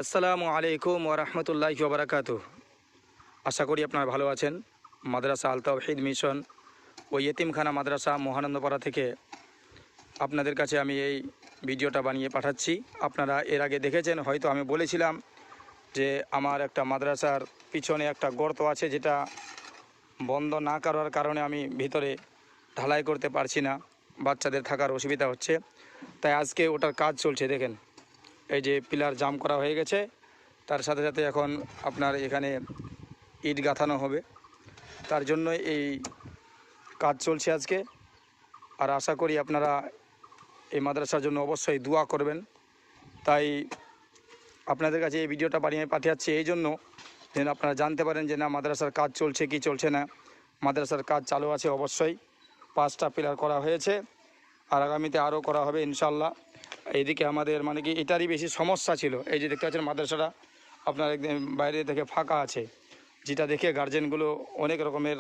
আসসালামু আলাইকুম ওয়া রাহমাতুল্লাহি ওয়া বারাকাতুহু। আশা করি আপনারা ভালো আছেন। মাদ্রাসা আল তাওহীদ মিশন ও ইয়েতিমখানা মাদ্রাসা মহানন্দপাড়া থেকে আপনাদের কাছে আমি এই ভিডিওটা বানিয়ে পাঠাচ্ছি। আপনারা এর আগে দেখেছেন, হয়তো আমি বলেছিলাম যে আমার একটা মাদ্রাসার পিছনে একটা গর্ত আছে, যেটা বন্ধ না করার কারণে আমি ভিতরে ঢালাই করতে পারছি না, বাচ্চাদের থাকার অসুবিধা হচ্ছে। তাই আজকে ওটার কাজ চলছে। দেখেন, এই যে পিলার জাম করা হয়ে গেছে, তার সাথে সাথে এখন আপনার এখানে ইট গাঁথানো হবে। তার জন্য এই কাজ চলছে আজকে। আর আশা করি আপনারা এই মাদ্রাসার জন্য অবশ্যই দোয়া করবেন। তাই আপনাদের কাছে এই ভিডিওটা বানিয়ে পাঠাচ্ছি এই জন্য, যেন আপনারা জানতে পারেন যে না, মাদ্রাসার কাজ চলছে কি চলছে না। মাদ্রাসার কাজ চালু আছে অবশ্যই। 5টা পিলার করা হয়েছে, আর আগামীতে আরও করা হবে ইনশাল্লাহ। এইদিকে আমাদের মানে কি এটারই বেশি সমস্যা ছিল। এই যে দেখতে পাচ্ছেন মাদ্রাসাটা আপনার একদম বাইরে থেকে ফাঁকা আছে, যেটা দেখে গার্জেনগুলো অনেক রকমের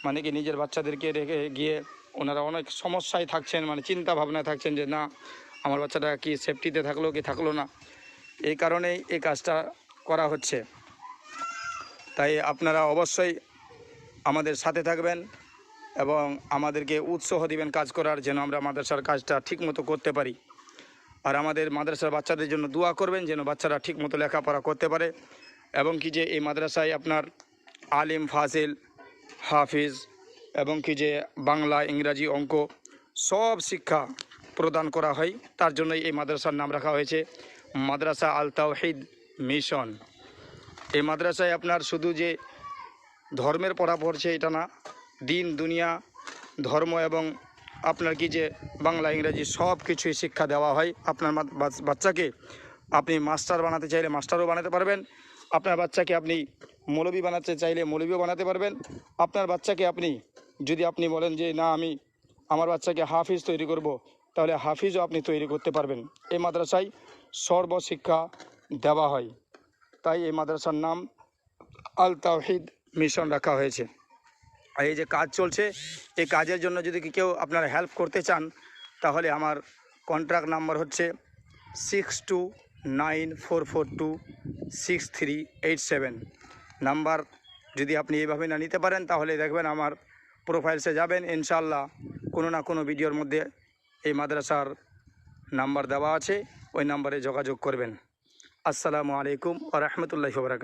মানে কি নিজের বাচ্চাদেরকে রেখে গিয়ে ওনারা অনেক সমস্যায় থাকছেন, মানে চিন্তা ভাবনায় থাকছেন যে না, আমার বাচ্চাটা কি সেফটিতে থাকলো কি থাকলো না। এই কারণেই এই কাজটা করা হচ্ছে। তাই আপনারা অবশ্যই আমাদের সাথে থাকবেন এবং আমাদেরকে উৎসাহ দিবেন কাজ করার, যেন আমরা মাদ্রাসার কাজটা ঠিকমতো করতে পারি। আর আমাদের মাদ্রাসার বাচ্চাদের জন্য দোয়া করবেন, যেন বাচ্চারা ঠিকমতো লেখাপড়া করতে পারে, এবং কি যে এই মাদ্রাসায় আপনার আলিম, ফাজিল, হাফিজ এবং কি যে বাংলা, ইংরাজি, অঙ্ক সব শিক্ষা প্রদান করা হয়। তার জন্যই এই মাদ্রাসার নাম রাখা হয়েছে মাদ্রাসা আল তাওহীদ মিশন। এই মাদ্রাসায় আপনার শুধু যে ধর্মের পড়া পড়ছে এটা না, দিন দুনিয়া ধর্ম এবং আপনার কি যে বাংলা, ইংরাজি সব কিছুই শিক্ষা দেওয়া হয়। আপনার বাচ্চাকে আপনি মাস্টার বানাতে চাইলে মাস্টারও বানাতে পারবেন, আপনার বাচ্চাকে আপনি মৌলবি বানাতে চাইলে মৌলবিও বানাতে পারবেন। আপনার বাচ্চাকে যদি আপনি বলেন যে না, আমি আমার বাচ্চাকে হাফিজ তৈরি করব, তাহলে হাফিজও আপনি তৈরি করতে পারবেন। এই মাদ্রাসায় সর্বশিক্ষা দেওয়া হয়। তাই এই মাদ্রাসার নাম আল তাওহীদ মিশন রাখা হয়েছে। আর এই যে কাজ চলছে, এই কাজের জন্য যদি কেউ আপনারা হেল্প করতে চান, তাহলে আমার কন্ট্রাক্ট নাম্বার হচ্ছে 6294426387 নাম্বার। যদি আপনি এইভাবে না নিতে পারেন, তাহলে দেখবেন আমার প্রোফাইলসে যাবেন, ইনশাল্লাহ কোনো না কোনো ভিডিওর মধ্যে এই মাদ্রাসার নাম্বার দেওয়া আছে, ওই নাম্বারে যোগাযোগ করবেন। আসসালামু আলাইকুম ওয়া রাহমাতুল্লাহি ওয়া বারাকাতুহু।